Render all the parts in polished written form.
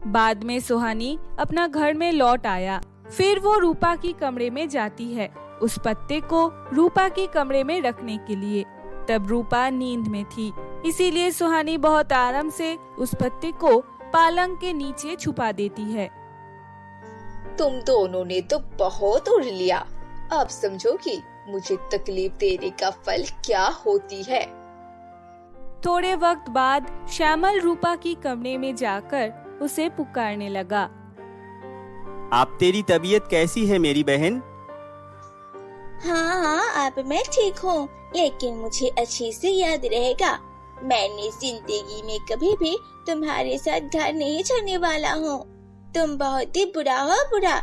बाद में सुहानी अपना घर में लौट आया। फिर वो रूपा की कमरे में जाती है उस पत्ते को रूपा की कमरे में रखने के लिए। तब रूपा नींद में थी, इसीलिए सुहानी बहुत आराम से उस पत्ते को पालंग के नीचे छुपा देती है। तुम दोनों ने तो बहुत उड़ लिया। अब समझो कि मुझे तकलीफ देने का फल क्या होती है। थोड़े वक्त बाद श्यामल रूपा की कमरे में जाकर उसे पुकारने लगा। आप, तेरी तबीयत कैसी है मेरी बहन? हाँ, अब मैं ठीक हूँ, लेकिन मुझे अच्छे से याद रहेगा, मैंने जिंदगी में कभी भी तुम्हारे साथ घर नहीं छोड़ने वाला हूँ। तुम बहुत ही बुरा हो, बुरा।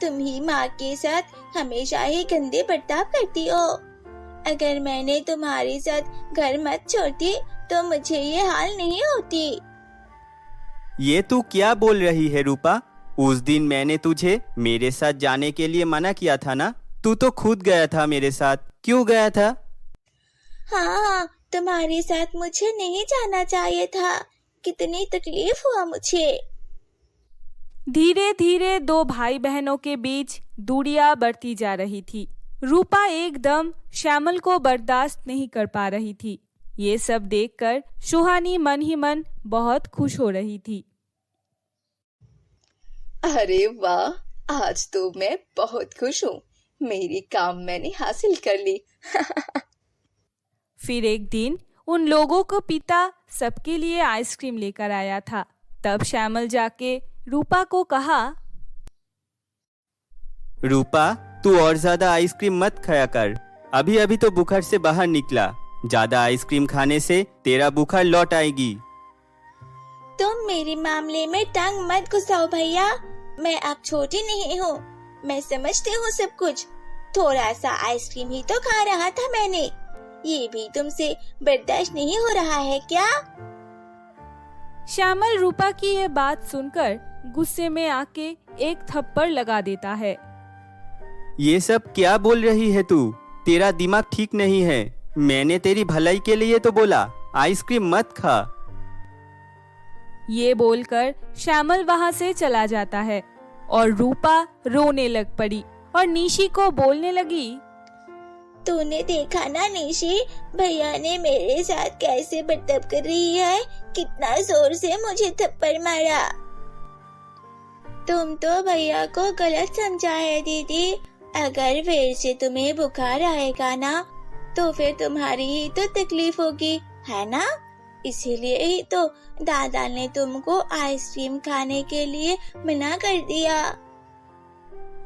तुम ही माँ के साथ हमेशा ही गंदे बर्ताव करती हो। अगर मैंने तुम्हारे साथ घर मत छोड़ती तो मुझे ये हाल नहीं होती। ये तू क्या बोल रही है रूपा? उस दिन मैंने तुझे मेरे साथ जाने के लिए मना किया था ना? तू तो खुद गया था मेरे साथ। क्यों गया था? हाँ, तुम्हारे साथ मुझे नहीं जाना चाहिए था। कितनी तकलीफ हुआ मुझे। धीरे धीरे दो भाई बहनों के बीच दूरियां बढ़ती जा रही थी। रूपा एकदम श्यामल को बर्दाश्त नहीं कर पा रही थी। ये सब देखकर सुहानी मन ही मन बहुत खुश हो रही थी। अरे वाह, आज तो मैं बहुत खुश हूँ। मेरी काम मैंने हासिल कर ली। फिर एक दिन उन लोगों को पिता सबके लिए आइसक्रीम लेकर आया था। तब श्यामल जाके रूपा को कहा, रूपा, तू और ज्यादा आइसक्रीम मत खाया कर। अभी अभी तो बुखार से बाहर निकला। ज्यादा आइसक्रीम खाने से तेरा बुखार लौट आएगी। तुम मेरे मामले में टांग मत घुसाओ भैया। मैं अब छोटी नहीं हूँ, मैं समझती हूँ सब कुछ। थोड़ा सा आइसक्रीम ही तो खा रहा था मैंने। ये भी तुमसे बर्दाश्त नहीं हो रहा है क्या? श्यामल रूपा की ये बात सुनकर गुस्से में आके एक थप्पड़ लगा देता है। ये सब क्या बोल रही है तू? तेरा दिमाग ठीक नहीं है। मैंने तेरी भलाई के लिए तो बोला, आइसक्रीम मत खा। ये बोलकर श्यामल वहाँ से चला जाता है और रूपा रोने लग पड़ी और निशी को बोलने लगी, तूने देखा ना निशी, भैया ने मेरे साथ कैसे बर्ताव कर रही है। कितना जोर से मुझे थप्पड़ मारा। तुम तो भैया को गलत समझा है दीदी। अगर फिर से तुम्हें बुखार आएगा ना तो फिर तुम्हारी ही तो तकलीफ होगी, है ना? इसीलिए ही तो दादा ने तुमको आइसक्रीम खाने के लिए मना कर दिया।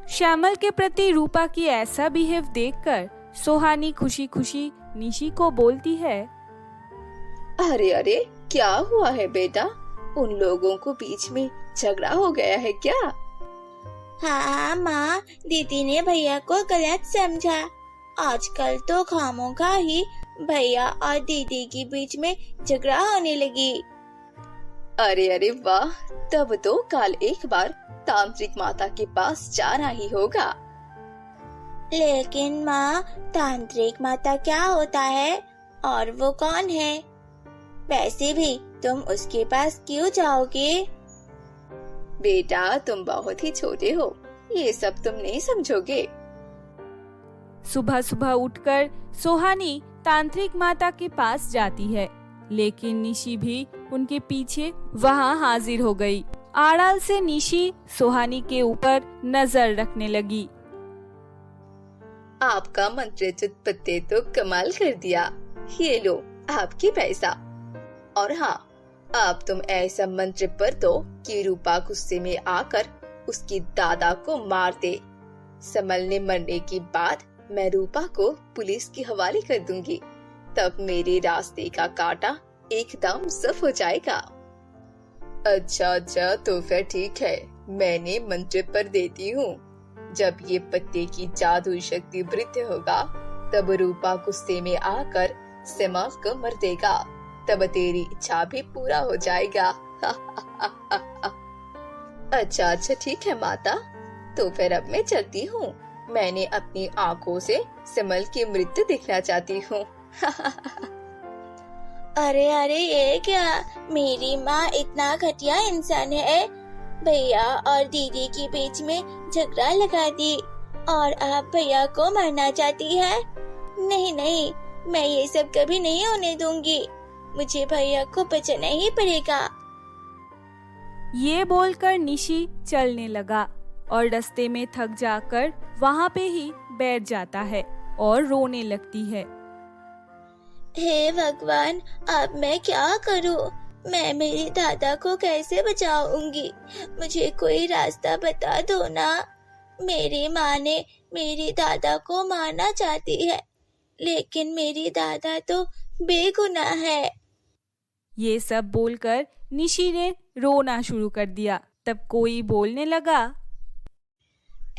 श्यामल के प्रति रूपा की ऐसा बिहेव देखकर सुहानी खुशी खुशी निशी को बोलती है, अरे अरे, क्या हुआ है बेटा? उन लोगों को बीच में झगड़ा हो गया है क्या? हाँ माँ, दीदी ने भैया को गलत समझा। आजकल तो खामोखा ही भैया और दीदी के बीच में झगड़ा होने लगी। अरे अरे वाह, तब तो कल एक बार तांत्रिक माता के पास जाना ही होगा। लेकिन माँ, तांत्रिक माता क्या होता है और वो कौन है? वैसे भी तुम उसके पास क्यों जाओगे? बेटा, तुम बहुत ही छोटे हो, ये सब तुम नहीं समझोगे। सुबह सुबह उठकर सुहानी तांत्रिक माता के पास जाती है, लेकिन निशी भी उनके पीछे वहाँ हाजिर हो गई। आड़ाल से निशी सुहानी के ऊपर नजर रखने लगी। आपका मंत्रचित पत्ते तो कमाल कर दिया। ये लो आपकी पैसा। और हाँ, अब तुम ऐसा मंत्र पर दो कि रूपा गुस्से में आकर उसकी दादा को मार दे। समल मरने के बाद मैं रूपा को पुलिस के हवाले कर दूंगी। तब मेरे रास्ते का कांटा एकदम साफ हो जाएगा। अच्छा, तो फिर ठीक है, मैंने मंत्र पर देती हूँ। जब ये पत्ते की जादुई शक्ति वृद्ध होगा, तब रूपा गुस्से में आकर सिमा को मर देगा। तब तेरी इच्छा भी पूरा हो जाएगा। अच्छा, ठीक है माता, तो फिर अब मैं चलती हूँ। मैंने अपनी आँखों से सिमल की मृत्यु देखना चाहती हूँ। अरे अरे, ये क्या? मेरी माँ इतना घटिया इंसान है। भैया और दीदी के बीच में झगड़ा लगा दी और आप भैया को मारना चाहती है। नहीं नहीं, मैं ये सब कभी नहीं होने दूंगी। मुझे भैया को बचाना ही पड़ेगा। ये बोलकर निशी चलने लगा और रास्ते में थक जाकर वहाँ पे ही बैठ जाता है और रोने लगती है। हे भगवान, अब मैं क्या करूं? मैं मेरे दादा को कैसे बचाऊंगी? मुझे कोई रास्ता बता दो ना। मेरी माँ ने मेरे दादा को मारना चाहती है, लेकिन मेरी दादा तो बेगुनाह है। ये सब बोलकर निशी ने रोना शुरू कर दिया। तब कोई बोलने लगा,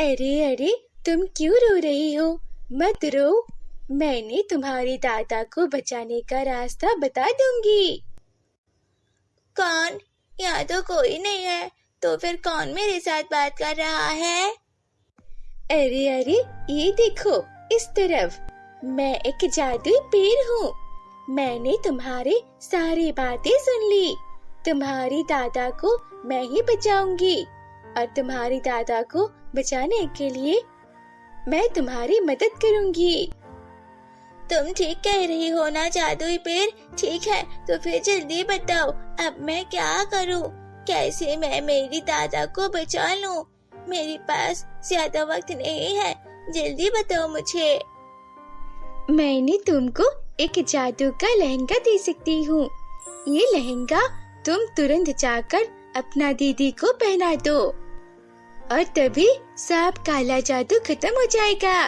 अरे अरे, तुम क्यों रो रही हो? मत रो, मैंने तुम्हारे दादा को बचाने का रास्ता बता दूंगी। कौन? यहाँ तो कोई नहीं है, तो फिर कौन मेरे साथ बात कर रहा है? अरे अरे, ये देखो इस तरफ, मैं एक जादुई पेड़ हूँ। मैंने तुम्हारे सारी बातें सुन ली। तुम्हारी दादा को मैं ही बचाऊंगी और तुम्हारी दादा को बचाने के लिए मैं तुम्हारी मदद करूंगी। तुम ठीक कह रही हो ना जादुई पेड़? ठीक है, तो फिर जल्दी बताओ, अब मैं क्या करूं? कैसे मैं मेरी दादा को बचा लूं? मेरे पास ज्यादा वक्त नहीं है, जल्दी बताओ मुझे। मैंने तुमको एक जादू का लहंगा दे सकती हूँ। ये लहंगा तुम तुरंत जाकर अपना दीदी को पहना दो और तभी सब काला जादू खत्म हो जाएगा।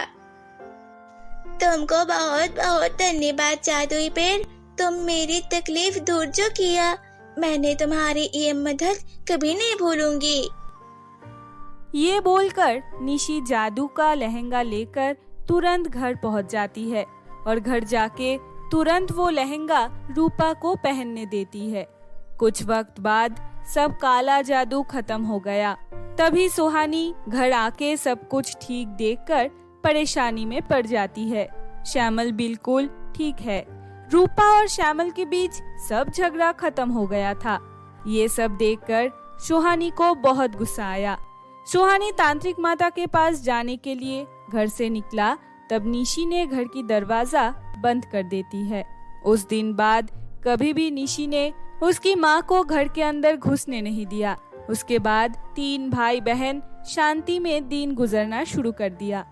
तुमको बहुत बहुत धन्यवाद जादुई पेड़, तुम मेरी तकलीफ दूर जो किया। मैंने तुम्हारी ये मदद कभी नहीं भूलूंगी। ये बोलकर निशी जादू का लहंगा लेकर तुरंत घर पहुंच जाती है और घर जाके तुरंत वो लहंगा रूपा को पहनने देती है। कुछ वक्त बाद सब काला जादू खत्म हो गया। तभी सुहानी घर आके सब कुछ ठीक देखकर परेशानी में पड़ जाती है। श्यामल बिल्कुल ठीक है। रूपा और श्यामल के बीच सब झगड़ा खत्म हो गया था। ये सब देखकर सुहानी को बहुत गुस्सा आया। सुहानी तांत्रिक माता के पास जाने के लिए घर से निकला, तब निशी ने घर की दरवाजा बंद कर देती है। उस दिन बाद कभी भी निशी ने उसकी माँ को घर के अंदर घुसने नहीं दिया। उसके बाद 3 भाई बहन शांति में दिन गुजरना शुरू कर दिया।